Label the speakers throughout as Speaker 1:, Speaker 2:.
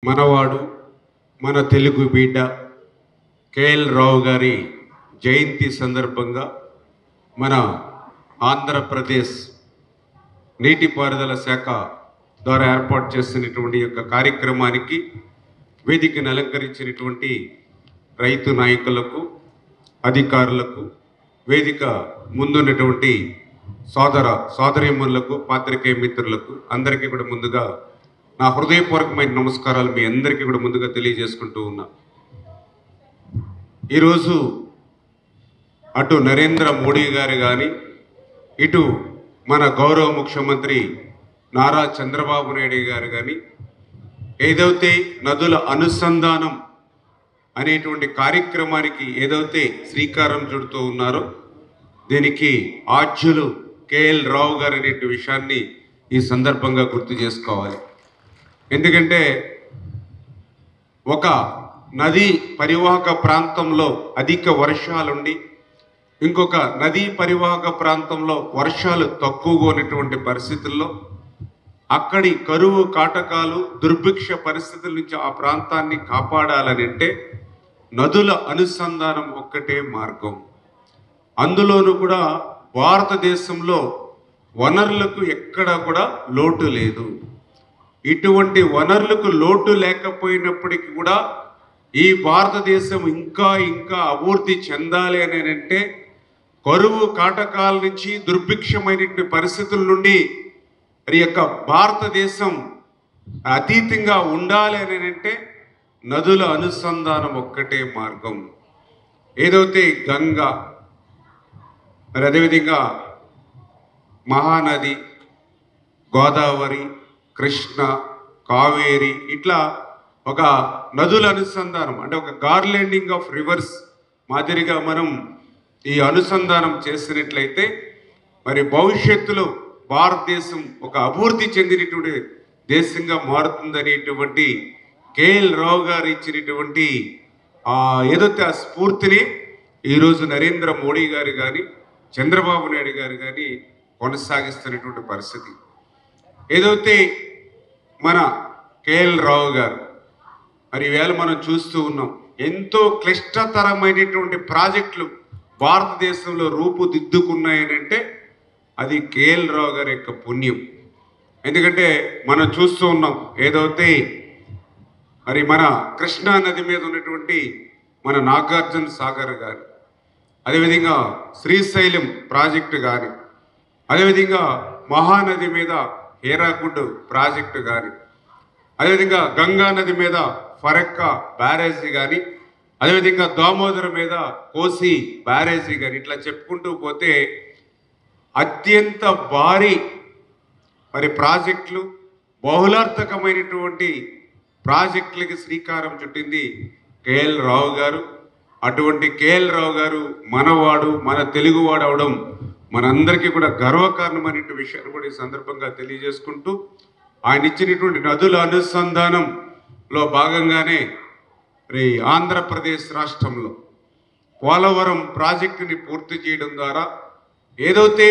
Speaker 1: మనవాడు మన తెలుగు బిడ్డ కేఎల్ రావు గారి జయంతి సందర్భంగా మన ఆంధ్రప్రదేశ్ నీటిపారుదల శాఖ ద్వారా ఏర్పాటు చేసినటువంటి యొక్క కార్యక్రమానికి వేదికను అలంకరించినటువంటి రైతు నాయకులకు అధికారులకు వేదిక ముందున్నటువంటి సోదరీమణులకు పాత్రికేయ మిత్రులకు అందరికీ కూడా ముందుగా నా హృదయపూర్వకమైన నమస్కారాలు మీ అందరికీ కూడా ముందుగా తెలియజేసుకుంటూ ఉన్నా. ఈరోజు అటు నరేంద్ర మోడీ గారు కానీ ఇటు మన గౌరవ ముఖ్యమంత్రి నారా చంద్రబాబు నాయుడు గారు కానీ ఏదైతే నదుల అనుసంధానం అనేటువంటి కార్యక్రమానికి ఏదైతే శ్రీకారం చుడుతూ ఉన్నారో దీనికి ఆద్యులు కేఎల్ రావు గారు అనే విషయాన్ని ఈ సందర్భంగా గుర్తు చేసుకోవాలి. ఎందుకంటే ఒక నదీ పరివాహక ప్రాంతంలో అధిక వర్షాలుండి ఇంకొక నదీ పరివాహక ప్రాంతంలో వర్షాలు తక్కువగా ఉన్నటువంటి పరిస్థితుల్లో అక్కడి కరువు కాటకాలు దుర్భిక్ష పరిస్థితుల నుంచి ఆ ప్రాంతాన్ని కాపాడాలని అంటే నదుల అనుసంధానం ఒక్కటే మార్గం. అందులోనూ కూడా భారతదేశంలో వనరులకు ఎక్కడా కూడా లోటు లేదు. ఇటువంటి వనరులకు లోటు లేకపోయినప్పటికీ కూడా ఈ భారతదేశం ఇంకా అభివృద్ధి చెందాలి అని అంటే కరువు కాటకాల నుంచి దుర్భిక్షమైనటువంటి పరిస్థితుల నుండి ఈ యొక్క భారతదేశం అతీతంగా ఉండాలి అని అంటే నదుల అనుసంధానం ఒక్కటే మార్గం. ఏదైతే గంగా మరి అదేవిధంగా మహానది, గోదావరి, కృష్ణ, కావేరి ఇట్లా ఒక నదుల అనుసంధానం అంటే ఒక గార్లెండింగ్ ఆఫ్ రివర్స్ మాదిరిగా మనం ఈ అనుసంధానం చేసినట్లయితే మరి భవిష్యత్తులో భారతదేశం ఒక అభివృద్ధి చెందినటువంటి దేశంగా మారుతుందనేటువంటి కేఎల్ రావు గారు ఇచ్చినటువంటి ఏదైతే ఆ స్ఫూర్తిని ఈరోజు నరేంద్ర మోడీ గారు కానీ చంద్రబాబు నాయుడు గారు కానీ కొనసాగిస్తున్నటువంటి పరిస్థితి. ఏదైతే మన కేఎల్ రావు గారు మరి ఈవేళ మనం చూస్తూ ఉన్నాం ఎంతో క్లిష్టతరమైనటువంటి ప్రాజెక్టులు భారతదేశంలో రూపుదిద్దుకున్నాయనంటే అది కేఎల్ రావు గారి యొక్క పుణ్యం. ఎందుకంటే మనం చూస్తూ ఉన్నాం ఏదైతే మరి మన కృష్ణా నది మీద ఉన్నటువంటి మన నాగార్జున సాగర్ కానీ అదేవిధంగా శ్రీశైలం ప్రాజెక్టు కానీ అదేవిధంగా మహానది మీద హీరాకుడ్ ప్రాజెక్టు కానీ అదేవిధంగా గంగా నది మీద ఫరక్కా బ్యారేజీ కానీ అదేవిధంగా దామోదర మీద కోసి బ్యారేజీ కానీ ఇట్లా చెప్పుకుంటూ పోతే అత్యంత భారీ మరి ప్రాజెక్టులు బహుళార్థకమైనటువంటి ప్రాజెక్టులకి శ్రీకారం చుట్టింది కేఎల్ రావు గారు. అటువంటి కేఎల్ రావు గారు మనవాడు మన తెలుగువాడు అవడం మనందరికీ కూడా గర్వకారణమైన విషయాన్ని కూడా ఈ సందర్భంగా తెలియజేసుకుంటూ ఆయన ఇచ్చినటువంటి నదుల అనుసంధానంలో భాగంగానే మరి ఆంధ్రప్రదేశ్ రాష్ట్రంలో పోలవరం ప్రాజెక్టుని పూర్తి చేయడం ద్వారా ఏదైతే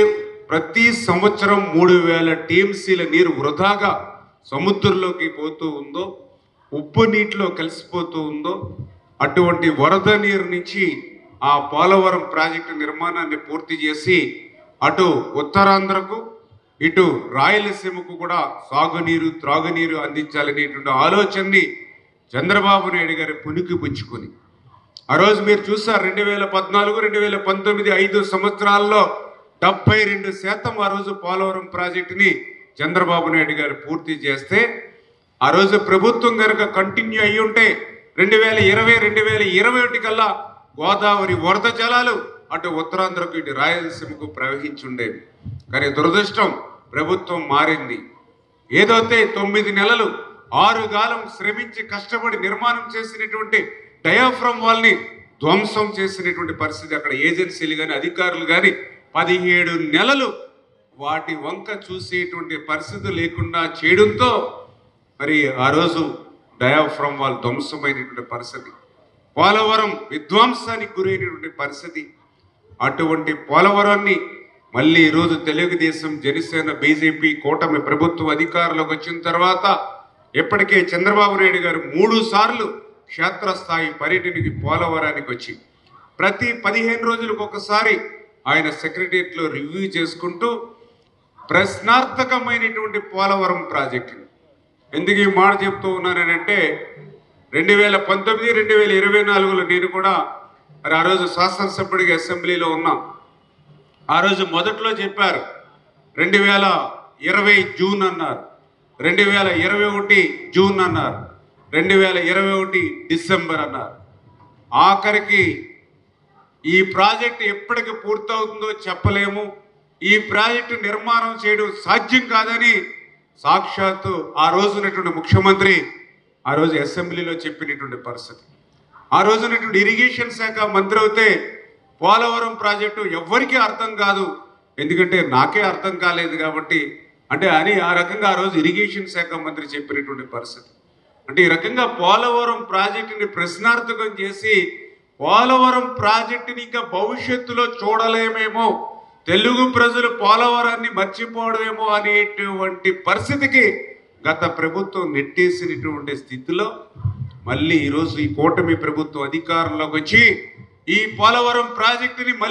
Speaker 1: ప్రతి సంవత్సరం 3000 టీఎంసీల నీరు వృధాగా సముద్రంలోకి పోతూ ఉందో ఉప్పు నీటిలో కలిసిపోతూ ఉందో అటువంటి వరద నీరు నుంచి ఆ పోలవరం ప్రాజెక్టు నిర్మాణాన్ని పూర్తి చేసి అటు ఉత్తరాంధ్రకు ఇటు రాయలసీమకు కూడా సాగునీరు త్రాగునీరు అందించాలనేటువంటి ఆలోచనని చంద్రబాబు నాయుడు గారి పునికి పుచ్చుకొని ఆ రోజు మీరు చూసారు 2014, 2019 5 సంవత్సరాల్లో 72% ఆ రోజు పోలవరం ప్రాజెక్టుని చంద్రబాబు నాయుడు గారు పూర్తి చేస్తే ఆ రోజు ప్రభుత్వం కనుక కంటిన్యూ అయ్యి ఉంటే 2020, 2021 కల్లా గోదావరి వరద జలాలు అటు ఉత్తరాంధ్రకు ఇటు రాయలసీమకు ప్రవహించుండేవి. కానీ దురదృష్టం ప్రభుత్వం మారింది. ఏదైతే 9 నెలలు 6 కాలం శ్రమించి కష్టపడి నిర్మాణం చేసినటువంటి డయాఫ్రమ్ వాల్ని ధ్వంసం చేసినటువంటి పరిస్థితి అక్కడ ఏజెన్సీలు కానీ అధికారులు కానీ 17 నెలలు వాటి వంక చూసేటువంటి పరిస్థితి లేకుండా చేయడంతో మరి ఆ రోజు డయాఫ్రమ్ వాల్ ధ్వంసమైనటువంటి పరిస్థితి, పోలవరం విధ్వంసానికి గురైనటువంటి పరిస్థితి. అటువంటి పోలవరాన్ని మళ్ళీ ఈరోజు తెలుగుదేశం, జనసేన, బీజేపీ కూటమి ప్రభుత్వం అధికారంలోకి వచ్చిన తర్వాత ఇప్పటికే చంద్రబాబు నాయుడు గారు 3 సార్లు క్షేత్రస్థాయి పర్యటనకి పోలవరానికి వచ్చి ప్రతి 15 రోజులకు ఒకసారి ఆయన సెక్రటరియట్లో రివ్యూ చేసుకుంటూ ప్రశ్నార్థకమైనటువంటి పోలవరం ప్రాజెక్టుని ఎందుకు ఈ మాట చెప్తూ ఉన్నానంటే 2019, 2024లో నేను కూడా మరి ఆ రోజు శాసనసభ్యుడిగా అసెంబ్లీలో ఉన్నాం. ఆ రోజు మొదట్లో చెప్పారు 2020 జూన్ అన్నారు, 2021 జూన్ అన్నారు, 2021 డిసెంబర్ అన్నారు. ఆఖరికి ఈ ప్రాజెక్టు ఎప్పటికి పూర్తవుతుందో చెప్పలేము, ఈ ప్రాజెక్టు నిర్మాణం చేయడం సాధ్యం కాదని సాక్షాత్తు ఆ రోజునటువంటి ముఖ్యమంత్రి ఆ రోజు అసెంబ్లీలో చెప్పినటువంటి పరిస్థితి. ఆ రోజునటువంటి ఇరిగేషన్ శాఖ మంత్రి అయితే పోలవరం ప్రాజెక్టు ఎవ్వరికీ అర్థం కాదు, ఎందుకంటే నాకే అర్థం కాలేదు కాబట్టి అంటే అని ఆ రకంగా ఆ రోజు ఇరిగేషన్ శాఖ మంత్రి చెప్పినటువంటి పరిస్థితి. అంటే ఈ రకంగా పోలవరం ప్రాజెక్టుని ప్రశ్నార్థకం చేసి పోలవరం ప్రాజెక్టుని ఇంకా భవిష్యత్తులో చూడలేమేమో, తెలుగు ప్రజలు పోలవరాన్ని మర్చిపోవడమేమో అనేటువంటి పరిస్థితికి గత ప్రభుత్వం నెట్టేసినటువంటి స్థితిలో మళ్ళీ ఈరోజు ఈ కూటమి ప్రభుత్వం అధికారంలోకి వచ్చి ఈ పోలవరం ప్రాజెక్టుని మళ్ళీ